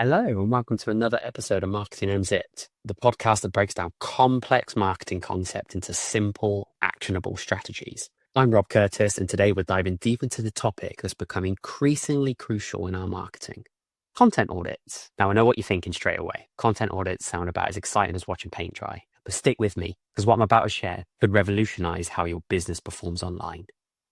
Hello, and welcome to another episode of Marketing Unzipped, the podcast that breaks down complex marketing concepts into simple, actionable strategies. I'm Rob Curtis, and today we're diving deep into the topic that's become increasingly crucial in our marketing. Content audits. Now, I know what you're thinking straight away. Content audits sound about as exciting as watching paint dry. But stick with me, because what I'm about to share could revolutionize how your business performs online.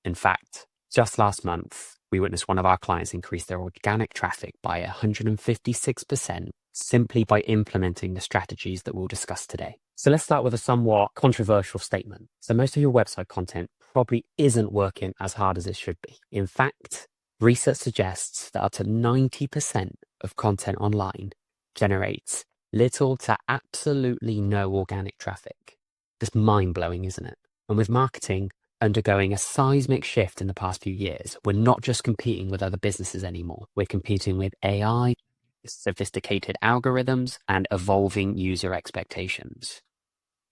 In fact, just last month, we witnessed one of our clients increase their organic traffic by 156% simply by implementing the strategies that we'll discuss today. So let's start with a somewhat controversial statement. So most of your website content probably isn't working as hard as it should be. In fact, research suggests that up to 90% of content online generates little to absolutely no organic traffic. That's mind-blowing, isn't it? And with marketing undergoing a seismic shift in the past few years, we're not just competing with other businesses anymore. We're competing with AI, sophisticated algorithms, and evolving user expectations.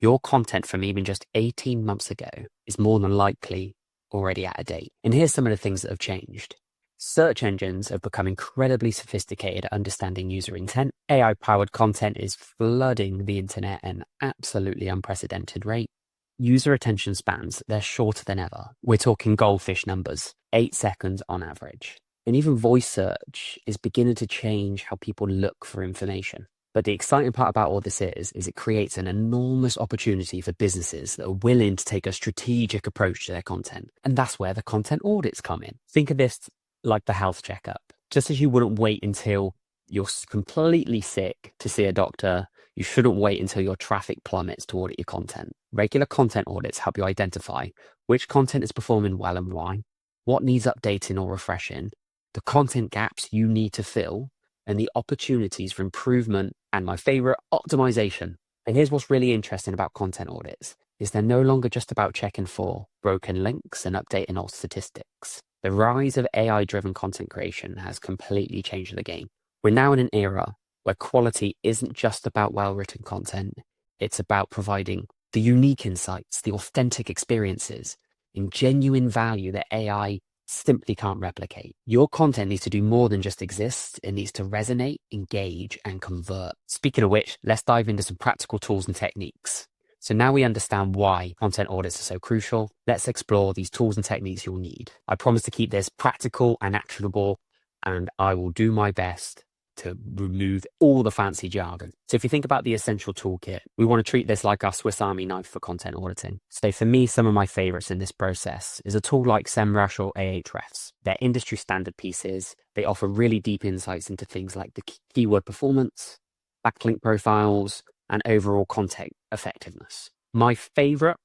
Your content from even just 18 months ago is more than likely already out of date. And here's some of the things that have changed. Search engines have become incredibly sophisticated at understanding user intent. AI-powered content is flooding the internet at an absolutely unprecedented rate. User attention spans, they're shorter than ever. We're talking goldfish numbers, 8 seconds on average. And even voice search is beginning to change how people look for information. But the exciting part about all this is it creates an enormous opportunity for businesses that are willing to take a strategic approach to their content. And that's where the content audits come in. Think of this like the health checkup. Just as you wouldn't wait until you're completely sick to see a doctor, you shouldn't wait until your traffic plummets to audit your content. Regular content audits help you identify which content is performing well and why, what needs updating or refreshing, the content gaps you need to fill, and the opportunities for improvement, and my favorite, optimization. And here's what's really interesting about content audits, is they're no longer just about checking for broken links and updating old statistics. The rise of AI-driven content creation has completely changed the game. We're now in an era where quality isn't just about well-written content, it's about providing the unique insights, the authentic experiences, and genuine value that AI simply can't replicate. Your content needs to do more than just exist. It needs to resonate, engage, and convert. Speaking of which, let's dive into some practical tools and techniques. So now we understand why content audits are so crucial. Let's explore these tools and techniques you'll need. I promise to keep this practical and actionable, and I will do my best to remove all the fancy jargon. So if you think about the essential toolkit, we want to treat this like our Swiss Army knife for content auditing. So for me, some of my favorites in this process is a tool like SEMrush or Ahrefs. They're industry standard pieces. They offer really deep insights into things like the keyword performance, backlink profiles, and overall content effectiveness. My favorite,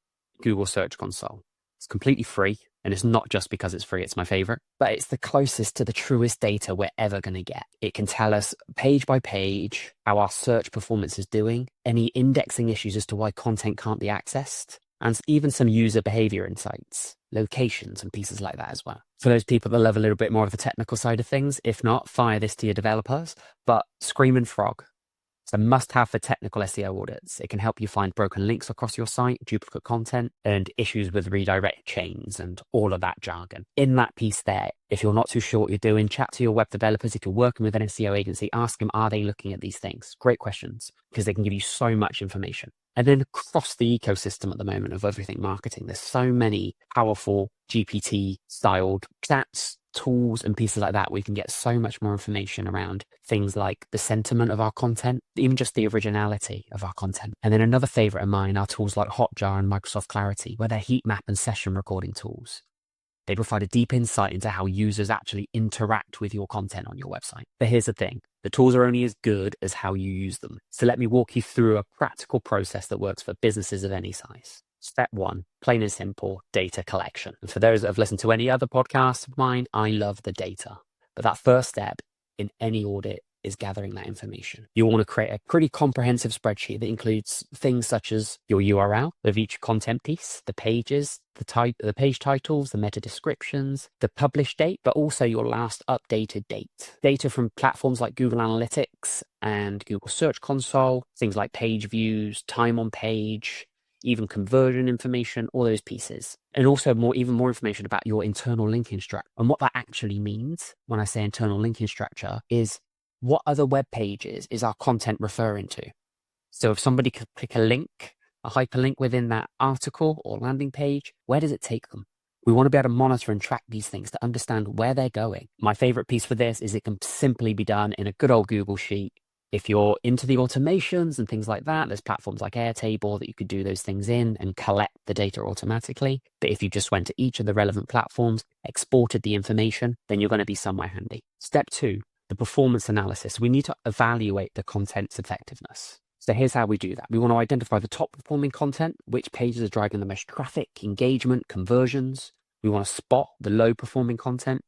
Google Search Console. It's completely free. And it's not just because it's free, it's my favorite, but it's the closest to the truest data we're ever going to get. It can tell us page by page how our search performance is doing, any indexing issues as to why content can't be accessed, and even some user behavior insights, locations and pieces like that as well. For those people that love a little bit more of the technical side of things, if not, fire this to your developers, but Screaming Frog. It's a must-have for technical SEO audits. It can help you find broken links across your site, duplicate content, and issues with redirect chains and all of that jargon. In that piece there, if you're not too sure what you're doing, chat to your web developers. If you're working with an SEO agency, ask them, are they looking at these things? Great questions, because they can give you so much information. And then across the ecosystem at the moment of everything marketing, there's so many powerful GPT-styled chats, tools and pieces like that. We can get so much more information around things like the sentiment of our content, even just the originality of our content. And then another favorite of mine are tools like Hotjar and Microsoft Clarity, where they're heat map and session recording tools. They provide a deep insight into how users actually interact with your content on your website. But here's the thing, the tools are only as good as how you use them. So let me walk you through a practical process that works for businesses of any size. Step 1, plain and simple, data collection. And for those that have listened to any other podcasts of mine, I love the data. But that first step in any audit is gathering that information. You want to create a pretty comprehensive spreadsheet that includes things such as your URL of each content piece, the pages, the page titles, the meta descriptions, the published date, but also your last updated date. Data from platforms like Google Analytics and Google Search Console, things like page views, time on page, even conversion information, all those pieces. And also even more information about your internal linking structure. And what that actually means when I say internal linking structure is what other web pages is our content referring to? So if somebody could click a link, a hyperlink within that article or landing page, where does it take them? We want to be able to monitor and track these things to understand where they're going. My favorite piece for this is it can simply be done in a good old Google Sheet. If you're into the automations and things like that, there's platforms like Airtable that you could do those things in and collect the data automatically. But if you just went to each of the relevant platforms, exported the information, then you're going to be somewhere handy. Step 2, the performance analysis. We need to evaluate the content's effectiveness. So here's how we do that. We want to identify the top performing content, which pages are driving the most traffic, engagement, conversions. We want to spot the low performing content,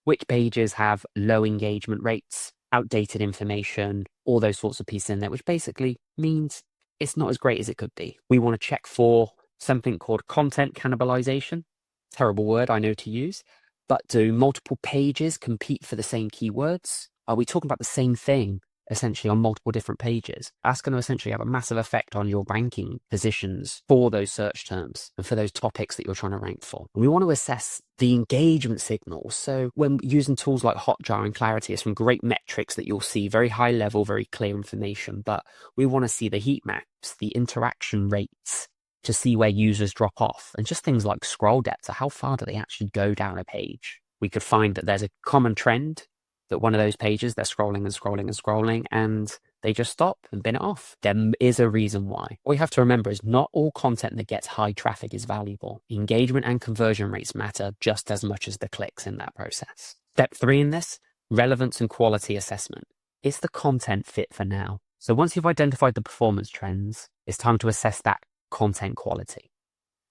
which pages have low engagement rates, outdated information, all those sorts of pieces in there, which basically means it's not as great as it could be. We want to check for something called content cannibalization. Terrible word, I know, to use, but do multiple pages compete for the same keywords? Are we talking about the same thing essentially on multiple different pages? That's going to essentially have a massive effect on your ranking positions for those search terms and for those topics that you're trying to rank for. And we want to assess the engagement signals. So when using tools like Hotjar and Clarity, it's some great metrics that you'll see, very high level, very clear information, but we want to see the heat maps, the interaction rates, to see where users drop off, and just things like scroll depth. So how far do they actually go down a page? We could find that there's a common trend that one of those pages, they're scrolling and scrolling and scrolling and they just stop and bin it off. There is a reason why. What we have to remember is not all content that gets high traffic is valuable. Engagement and conversion rates matter just as much as the clicks in that process. Step 3 in this, relevance and quality assessment. Is the content fit for now? So once you've identified the performance trends, it's time to assess that content quality.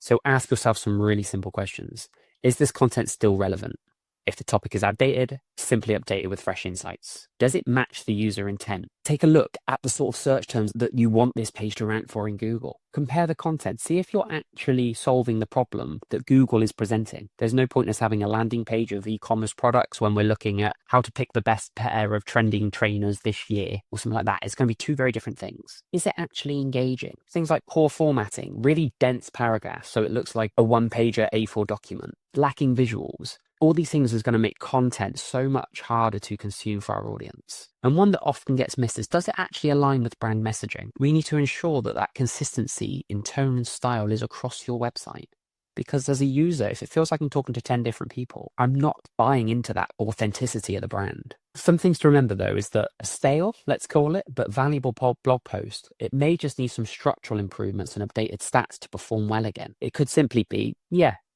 So ask yourself some really simple questions. Is this content still relevant? If the topic is outdated, simply update it with fresh insights. Does it match the user intent? Take a look at the sort of search terms that you want this page to rank for in Google. Compare the content. See if you're actually solving the problem that Google is presenting. There's no point in us having a landing page of e-commerce products when we're looking at how to pick the best pair of trending trainers this year or something like that. It's going to be two very different things. Is it actually engaging? Things like poor formatting, really dense paragraphs, so it looks like a one-pager A4 document, lacking visuals. All these things is going to make content so much harder to consume for our audience. And one that often gets missed is, does it actually align with brand messaging? We need to ensure that that consistency in tone and style is across your website. Because as a user, if it feels like I'm talking to 10 different people, I'm not buying into that authenticity of the brand. Some things to remember, though, is that a stale, let's call it, but valuable blog post, it may just need some structural improvements and updated stats to perform well again. It could simply be,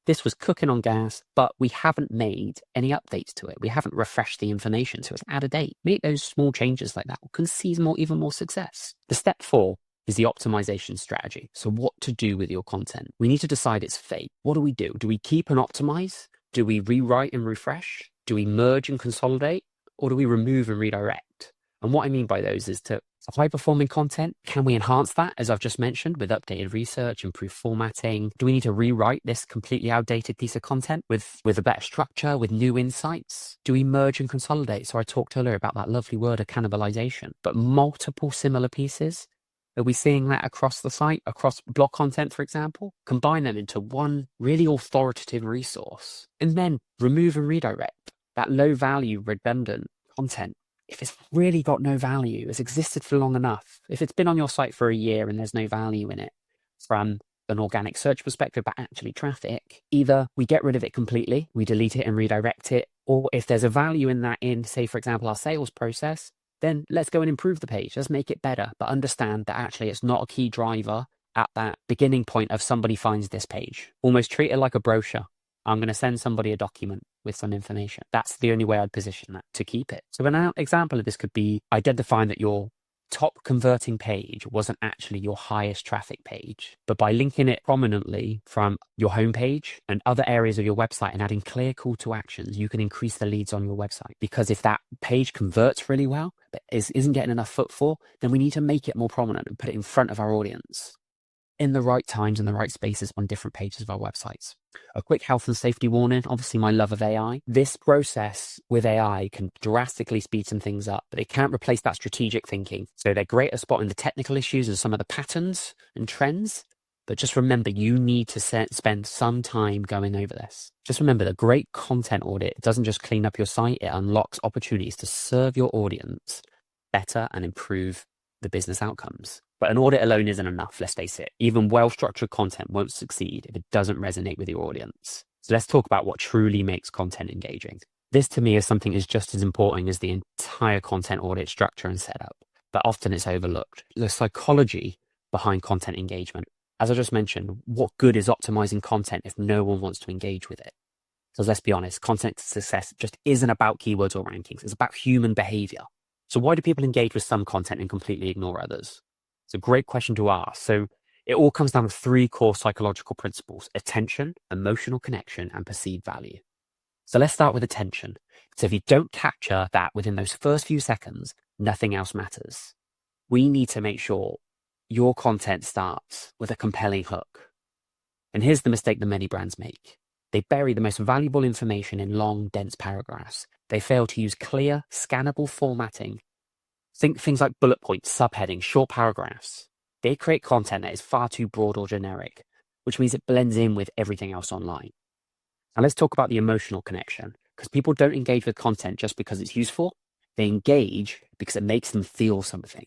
this was cooking on gas, but we haven't made any updates to it. We haven't refreshed the information, so it's out of date. Make those small changes like that. We can see even more success. The step 4 is the optimization strategy. So what to do with your content. We need to decide its fate. What do? Do we keep and optimize? Do we rewrite and refresh? Do we merge and consolidate? Or do we remove and redirect? And what I mean by those is to high-performing content, can we enhance that, as I've just mentioned, with updated research, improved formatting? Do we need to rewrite this completely outdated piece of content with a better structure, with new insights? Do we merge and consolidate? So I talked earlier about that lovely word of cannibalization, but multiple similar pieces. Are we seeing that across the site, across blog content, for example? Combine them into one really authoritative resource, and then remove and redirect that low-value, redundant content. If it's really got no value, it's existed for long enough, if it's been on your site for a year and there's no value in it from an organic search perspective, but actually traffic, either we get rid of it completely, we delete it and redirect it, or if there's a value in that in, say, for example, our sales process, then let's go and improve the page. Let's make it better, but understand that actually it's not a key driver at that beginning point of somebody finds this page. Almost treat it like a brochure. I'm going to send somebody a document with some information. That's the only way I'd position that, to keep it. So an example of this could be identifying that your top converting page wasn't actually your highest traffic page, but by linking it prominently from your homepage and other areas of your website and adding clear call to actions, you can increase the leads on your website. Because if that page converts really well, but isn't getting enough footfall, then we need to make it more prominent and put it in front of our audience in the right times and the right spaces on different pages of our websites. A quick health and safety warning, obviously my love of AI. This process with AI can drastically speed some things up, but it can't replace that strategic thinking. So they're great at spotting the technical issues and some of the patterns and trends, But just remember, you need to spend some time going over this. Just remember, the great content audit doesn't just clean up your site, it unlocks opportunities to serve your audience better and improve the business outcomes. But an audit alone isn't enough, let's face it. Even well-structured content won't succeed if it doesn't resonate with your audience. So let's talk about what truly makes content engaging. This to me is something is just as important as the entire content audit structure and setup, but often it's overlooked. The psychology behind content engagement. As I just mentioned, what good is optimizing content if no one wants to engage with it? Because let's be honest, content success just isn't about keywords or rankings. It's about human behavior. So why do people engage with some content and completely ignore others? It's a great question to ask. So it all comes down to three core psychological principles: attention, emotional connection, and perceived value. So let's start with attention. So if you don't capture that within those first few seconds, nothing else matters. We need to make sure your content starts with a compelling hook. And here's the mistake that many brands make. They bury the most valuable information in long, dense paragraphs. They fail to use clear, scannable formatting. Think things like bullet points, subheadings, short paragraphs. They create content that is far too broad or generic, which means it blends in with everything else online. Now let's talk about the emotional connection, because people don't engage with content just because it's useful. They engage because it makes them feel something.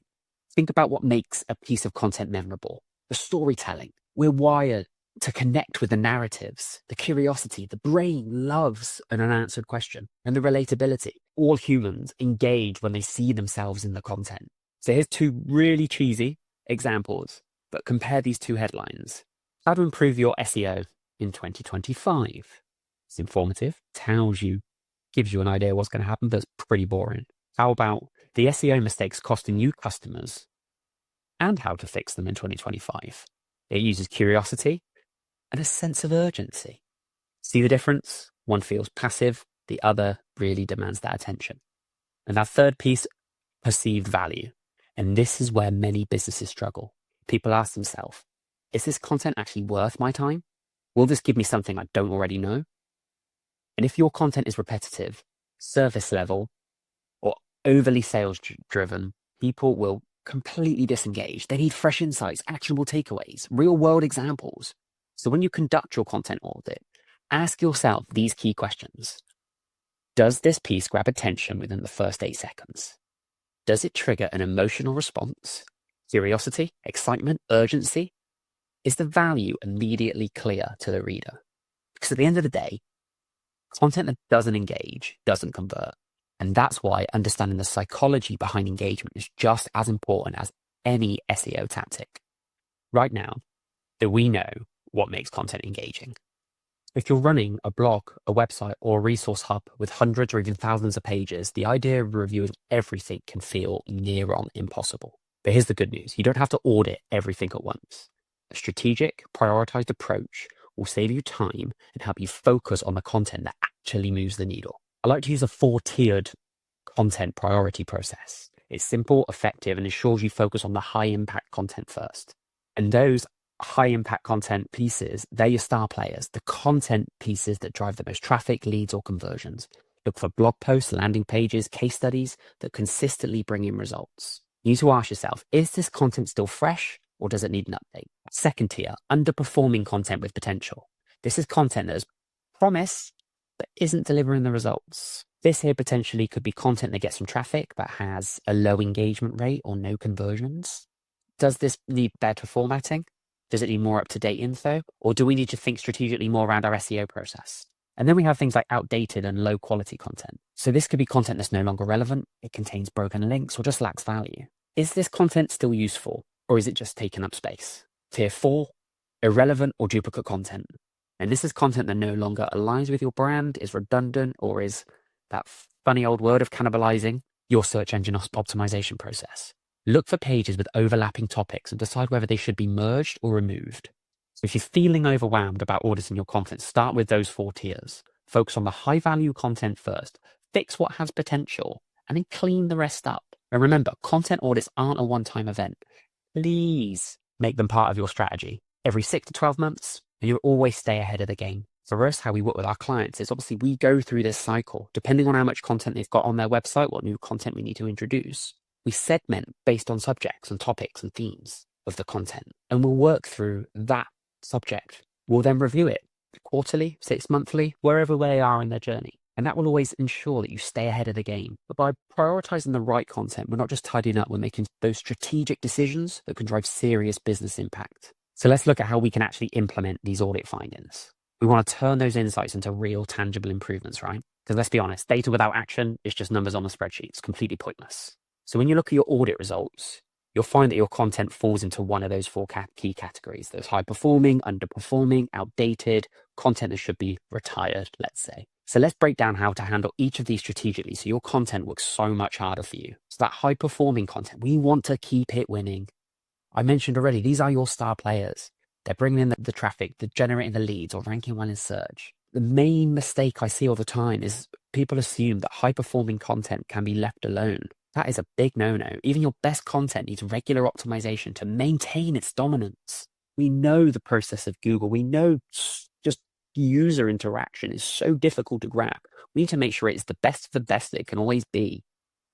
Think about what makes a piece of content memorable. The storytelling. We're wired to connect with the narratives, the curiosity. The brain loves an unanswered question, and the relatability. All humans engage when they see themselves in the content. So here's two really cheesy examples, but compare these two headlines. How to improve your SEO in 2025. It's informative, gives you an idea what's going to happen, but it's pretty boring. How about the SEO mistakes costing you customers and how to fix them in 2025? It uses curiosity and a sense of urgency. See the difference? One feels passive, the other really demands that attention. And that third piece, perceived value. And this is where many businesses struggle. People ask themselves, is this content actually worth my time? Will this give me something I don't already know? And if your content is repetitive, service level, or overly sales driven, people will completely disengage. They need fresh insights, actionable takeaways, real world examples. So when you conduct your content audit, ask yourself these key questions. Does this piece grab attention within the first 8 seconds? Does it trigger an emotional response? Curiosity, excitement, urgency? Is the value immediately clear to the reader? Because at the end of the day, content that doesn't engage doesn't convert. And that's why understanding the psychology behind engagement is just as important as any SEO tactic. Right now, that we know what makes content engaging. If you're running a blog, a website, or a resource hub with hundreds or even thousands of pages, the idea of reviewing everything can feel near on impossible. But here's the good news. You don't have to audit everything at once. A strategic, prioritized approach will save you time and help you focus on the content that actually moves the needle. I like to use a 4-tiered content priority process. It's simple, effective, and ensures you focus on the high-impact content first. And those high-impact content pieces, they're your star players, the content pieces that drive the most traffic, leads, or conversions. Look for blog posts, landing pages, case studies that consistently bring in results. You need to ask yourself, is this content still fresh or does it need an update? Second tier, underperforming content with potential. This is content that has promise but isn't delivering the results. This here potentially could be content that gets some traffic but has a low engagement rate or no conversions. Does this need better formatting? Does it need more up-to-date info? Or do we need to think strategically more around our SEO process? And then we have things like outdated and low-quality content. So this could be content that's no longer relevant, it contains broken links, or just lacks value. Is this content still useful, or is it just taking up space? Tier 4, irrelevant or duplicate content. And this is content that no longer aligns with your brand, is redundant, or is that funny old word of cannibalizing your search engine optimization process. Look for pages with overlapping topics and decide whether they should be merged or removed. So if you're feeling overwhelmed about auditing your content, start with those 4 tiers. Focus on the high-value content first, fix what has potential, and then clean the rest up. And remember, content audits aren't a one-time event. Please make them part of your strategy. Every 6 to 12 months, and you'll always stay ahead of the game. For us, how we work with our clients is obviously we go through this cycle. Depending on how much content they've got on their website, what new content we need to introduce. We segment based on subjects and topics and themes. of the content, and we'll work through that subject. We'll then review it quarterly, 6 monthly, wherever they are in their journey. And that will always ensure that you stay ahead of the game. But by prioritizing the right content, we're not just tidying up, we're making those strategic decisions that can drive serious business impact. So let's look at how we can actually implement these audit findings. We want to turn those insights into real tangible improvements, right? Because let's be honest, data without action is just numbers on a spreadsheet. It's completely pointless. So when you look at your audit results, you'll find that your content falls into one of those four key categories. Those high performing, underperforming, outdated, content that should be retired, let's say. So let's break down how to handle each of these strategically so your content works so much harder for you. So that high performing content, we want to keep it winning. I mentioned already, these are your star players. They're bringing in the traffic, they're generating the leads or ranking well in search. The main mistake I see all the time is people assume that high performing content can be left alone. That is a big no-no. Even your best content needs regular optimization to maintain its dominance. We know the process of Google. We know just user interaction is so difficult to grab. We need to make sure it's the best of the best that it can always be.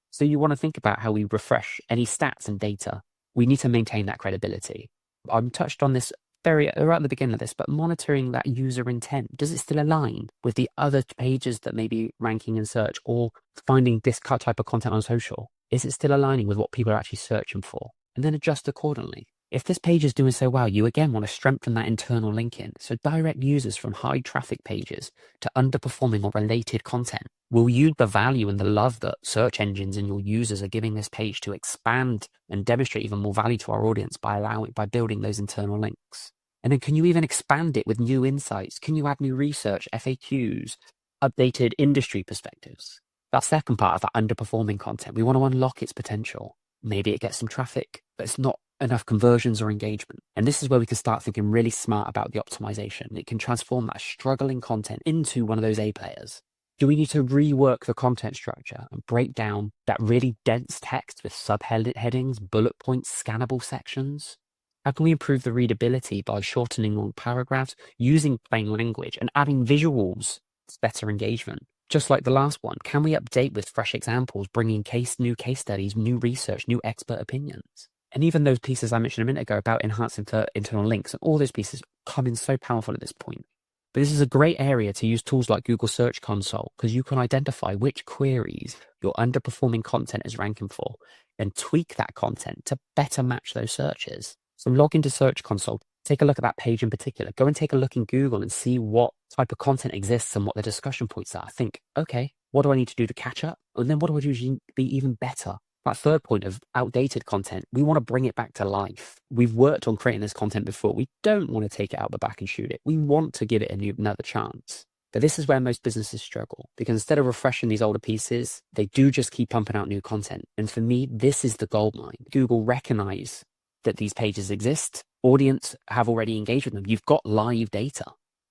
So you want to think about how we refresh any stats and data. We need to maintain that credibility. I'm touched on this right at the beginning of this, but monitoring that user intent, does it still align with the other pages that may be ranking in search or finding this type of content on social? Is it still aligning with what people are actually searching for? And then adjust accordingly. If this page is doing so well, you again want to strengthen that internal linking. So direct users from high traffic pages to underperforming or related content. Will use the value and the love that search engines and your users are giving this page to expand and demonstrate even more value to our audience by building those internal links. And then can you even expand it with new insights? Can you add new research, FAQs, updated industry perspectives? That second part of that underperforming content, we want to unlock its potential. Maybe it gets some traffic, but it's not enough conversions or engagement. And this is where we can start thinking really smart about the optimization. It can transform that struggling content into one of those A players. Do we need to rework the content structure and break down that really dense text with subheadings, bullet points, scannable sections? How can we improve the readability by shortening long paragraphs, using plain language, and adding visuals for better engagement? Just like the last one, can we update with fresh examples, bringing new case studies, new research, new expert opinions? And even those pieces I mentioned a minute ago about enhancing internal links, and all those pieces come in so powerful at this point. But this is a great area to use tools like Google Search Console, because you can identify which queries your underperforming content is ranking for and tweak that content to better match those searches. So log into Search Console, take a look at that page in particular. Go and take a look in Google and see what type of content exists and what the discussion points are. Think, okay, what do I need to do to catch up? And then what do I do to be even better? That third point of outdated content, we want to bring it back to life. We've worked on creating this content before. We don't want to take it out the back and shoot it. We want to give it another chance. But this is where most businesses struggle, because instead of refreshing these older pieces, they do just keep pumping out new content. And for me, this is the goldmine. Google recognize that these pages exist. Audience have already engaged with them. You've got live data.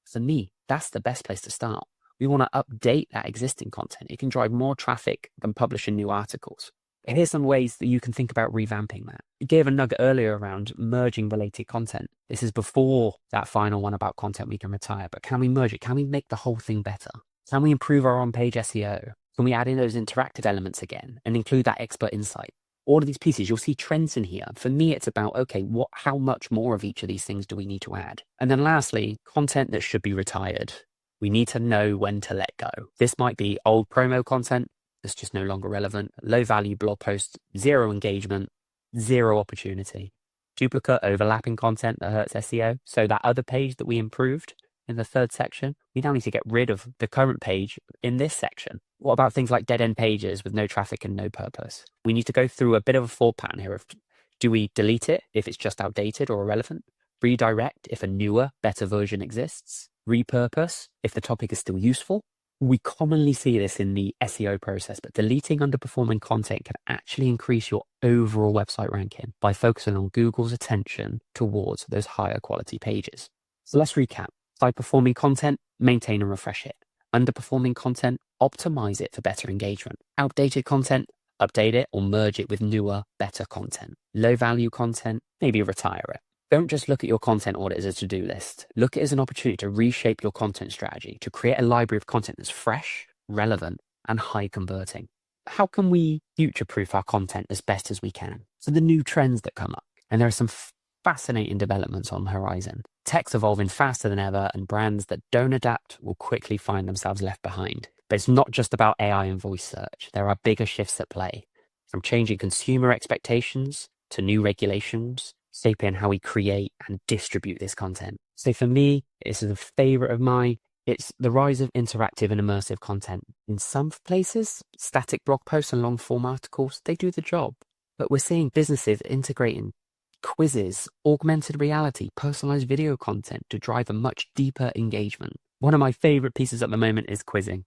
For me, that's the best place to start. We want to update that existing content. It can drive more traffic than publishing new articles. And here's some ways that you can think about revamping that. You gave a nugget earlier around merging related content. This is before that final one about content we can retire, but can we merge it? Can we make the whole thing better? Can we improve our on-page SEO? Can we add in those interactive elements again and include that expert insight? All of these pieces, you'll see trends in here. For me, it's about, okay, how much more of each of these things do we need to add? And then lastly, content that should be retired. We need to know when to let go. This might be old promo content that's just no longer relevant, low value blog posts, zero engagement, zero opportunity, duplicate overlapping content that hurts SEO. So that other page that we improved in the third section, we now need to get rid of the current page in this section. What about things like dead end pages with no traffic and no purpose? We need to go through a bit of a thought pattern here of, do we delete it if it's just outdated or irrelevant? Redirect if a newer, better version exists? Repurpose if the topic is still useful? We commonly see this in the SEO process, but deleting underperforming content can actually increase your overall website ranking by focusing on Google's attention towards those higher quality pages. So let's recap. High-performing content, maintain and refresh it. Underperforming content, optimize it for better engagement. Outdated content, update it or merge it with newer, better content. Low-value content, maybe retire it. Don't just look at your content audit as a to-do list. Look at it as an opportunity to reshape your content strategy, to create a library of content that's fresh, relevant, and high converting. How can we future-proof our content as best as we can? So the new trends that come up, and there are some fascinating developments on the horizon. Tech's evolving faster than ever, and brands that don't adapt will quickly find themselves left behind. But it's not just about AI and voice search. There are bigger shifts at play, from changing consumer expectations to new regulations, shaping how we create and distribute this content. So for me, this is a favorite of mine. It's the rise of interactive and immersive content. In some places, static blog posts and long form articles, they do the job. But we're seeing businesses integrating quizzes, augmented reality, personalized video content to drive a much deeper engagement. One of my favorite pieces at the moment is quizzing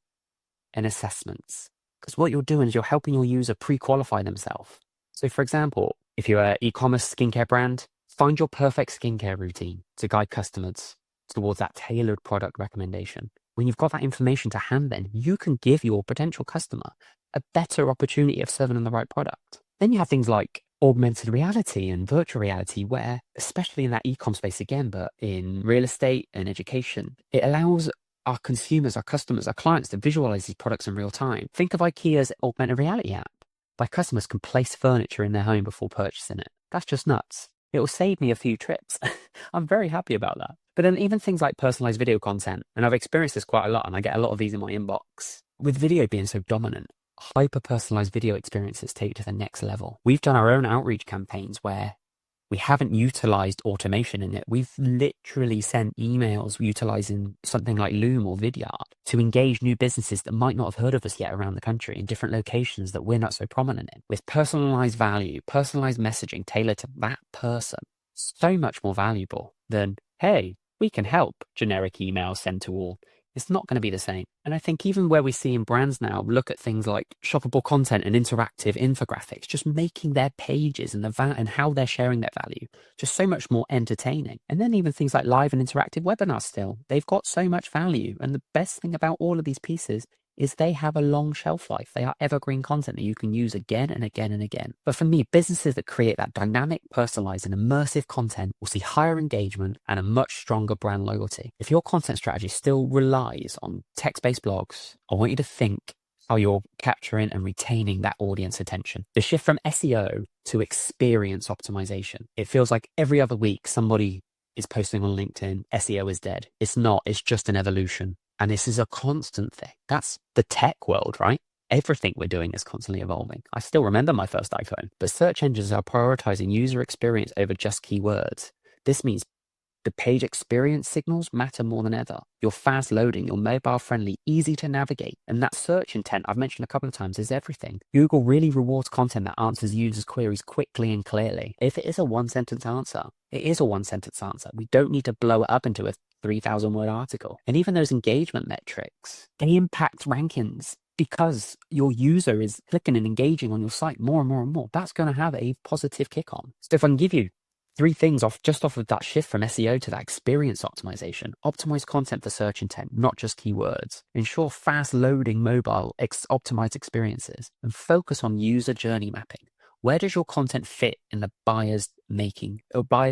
and assessments. Because what you're doing is you're helping your user pre-qualify themselves. So for example, if you're an e-commerce skincare brand, find your perfect skincare routine to guide customers towards that tailored product recommendation. When you've got that information to hand, then you can give your potential customer a better opportunity of serving them the right product. Then you have things like augmented reality and virtual reality, where, especially in that e-com space again, but in real estate and education, it allows our consumers, our customers, our clients to visualize these products in real time. Think of IKEA's augmented reality app. My customers can place furniture in their home before purchasing it. That's just nuts. It will save me a few trips. I'm very happy about that. But then even things like personalized video content, and I've experienced this quite a lot, and I get a lot of these in my inbox. With video being so dominant, hyper-personalized video experiences take to the next level. We've done our own outreach campaigns where we haven't utilized automation in it. We've literally sent emails utilizing something like Loom or Vidyard to engage new businesses that might not have heard of us yet around the country in different locations that we're not so prominent in, with personalized value, personalized messaging tailored to that person. So much more valuable than, hey, we can help, generic email sent to all. It's not going to be the same. And I think even where we see in brands now look at things like shoppable content and interactive infographics, just making their pages and and how they're sharing their value just so much more entertaining. And then even things like live and interactive webinars still, they've got so much value. And the best thing about all of these pieces is they have a long shelf life. They are evergreen content that you can use again and again and again. But for me, businesses that create that dynamic, personalized, and immersive content will see higher engagement and a much stronger brand loyalty. If your content strategy still relies on text-based blogs, I want you to think how you're capturing and retaining that audience attention. The shift from SEO to experience optimization. It feels like every other week somebody is posting on LinkedIn, SEO is dead. It's not, it's just an evolution. And this is a constant thing. That's the tech world, right? Everything we're doing is constantly evolving. I still remember my first iPhone, but search engines are prioritizing user experience over just keywords. This means the page experience signals matter more than ever. You're fast loading, you're mobile friendly, easy to navigate. And that search intent I've mentioned a couple of times is everything. Google really rewards content that answers users' queries quickly and clearly. If it is a one-sentence answer, it is a one-sentence answer. We don't need to blow it up into a 3,000-word article. And even those engagement metrics, they impact rankings because your user is clicking and engaging on your site more and more and more. That's going to have a positive kick on. So if I can give you 3 things off of that shift from SEO to that experience optimization. Optimize content for search intent, not just keywords. Ensure fast loading mobile optimized experiences, and focus on user journey mapping. Where does your content fit in the buyer's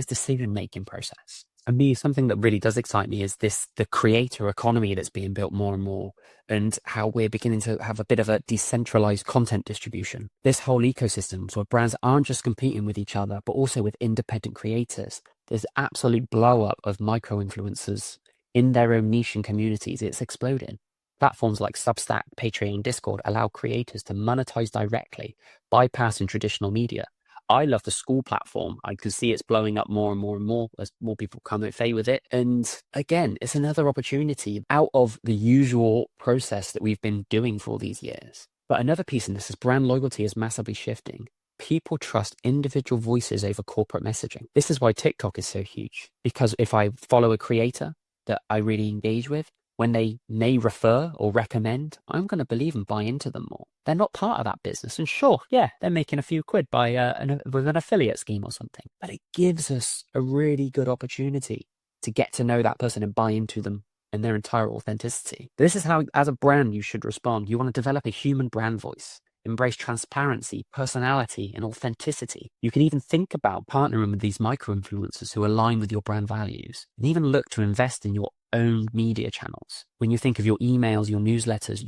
decision making process? And me, something that really does excite me is the creator economy that's being built more and more, and how we're beginning to have a bit of a decentralized content distribution. This whole ecosystem where brands aren't just competing with each other, but also with independent creators. There's absolute blow up of micro influencers in their own niche and communities. It's exploding. Platforms like Substack, Patreon, and Discord allow creators to monetize directly, bypassing traditional media. I love the school platform. I can see it's blowing up more and more and more as more people come at fay with it. And again, it's another opportunity out of the usual process that we've been doing for all these years. But another piece in this is brand loyalty is massively shifting. People trust individual voices over corporate messaging. This is why TikTok is so huge, because if I follow a creator that I really engage with, when they may refer or recommend, I'm going to believe and buy into them more. They're not part of that business. And sure, yeah, they're making a few quid with an affiliate scheme or something. But it gives us a really good opportunity to get to know that person and buy into them and their entire authenticity. This is how, as a brand, you should respond. You want to develop a human brand voice. Embrace transparency, personality, and authenticity. You can even think about partnering with these micro-influencers who align with your brand values, and even look to invest in your own media channels. When you think of your emails, your newsletters,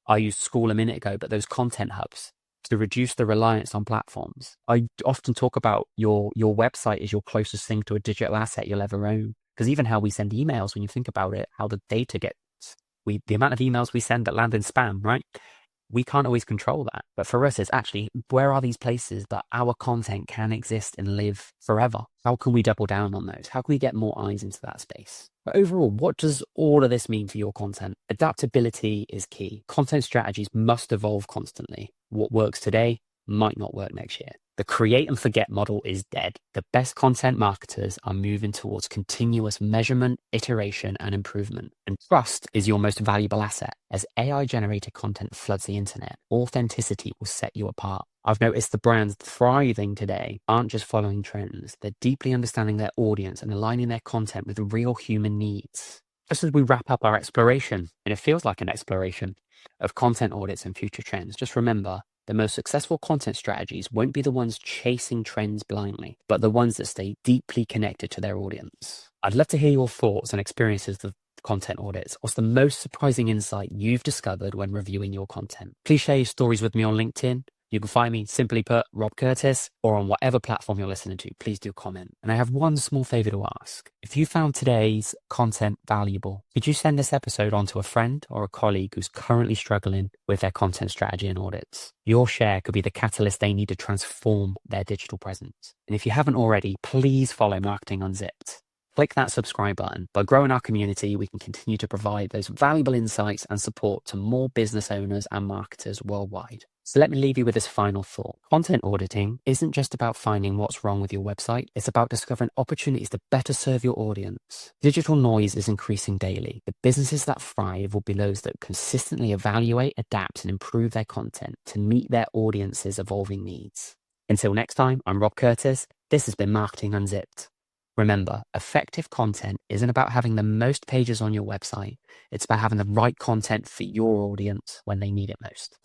I used school a minute ago, but those content hubs, to reduce the reliance on platforms. I often talk about your website is your closest thing to a digital asset you'll ever own. Because even how we send emails, when you think about it, how the data gets, the amount of emails we send that land in spam, right? We can't always control that. But for us, it's actually, where are these places that our content can exist and live forever? How can we double down on those? How can we get more eyes into that space? But overall, what does all of this mean for your content? Adaptability is key. Content strategies must evolve constantly. What works today might not work next year. The create and forget model is dead. The best content marketers are moving towards continuous measurement, iteration, and improvement. And trust is your most valuable asset. As AI-generated content floods the internet, authenticity will set you apart. I've noticed the brands thriving today aren't just following trends. They're deeply understanding their audience and aligning their content with real human needs. Just as we wrap up our exploration, and it feels like an exploration, of content audits and future trends, just remember, the most successful content strategies won't be the ones chasing trends blindly, but the ones that stay deeply connected to their audience. I'd love to hear your thoughts and experiences of content audits. What's the most surprising insight you've discovered when reviewing your content? Please share your stories with me on LinkedIn. You can find me, simply put, Rob Curtis, or on whatever platform you're listening to. Please do comment. And I have one small favor to ask. If you found today's content valuable, could you send this episode on to a friend or a colleague who's currently struggling with their content strategy and audits? Your share could be the catalyst they need to transform their digital presence. And if you haven't already, please follow Marketing Unzipped. Click that subscribe button. By growing our community, we can continue to provide those valuable insights and support to more business owners and marketers worldwide. So let me leave you with this final thought. Content auditing isn't just about finding what's wrong with your website. It's about discovering opportunities to better serve your audience. Digital noise is increasing daily. The businesses that thrive will be those that consistently evaluate, adapt, and improve their content to meet their audience's evolving needs. Until next time, I'm Rob Curtis. This has been Marketing Unzipped. Remember, effective content isn't about having the most pages on your website. It's about having the right content for your audience when they need it most.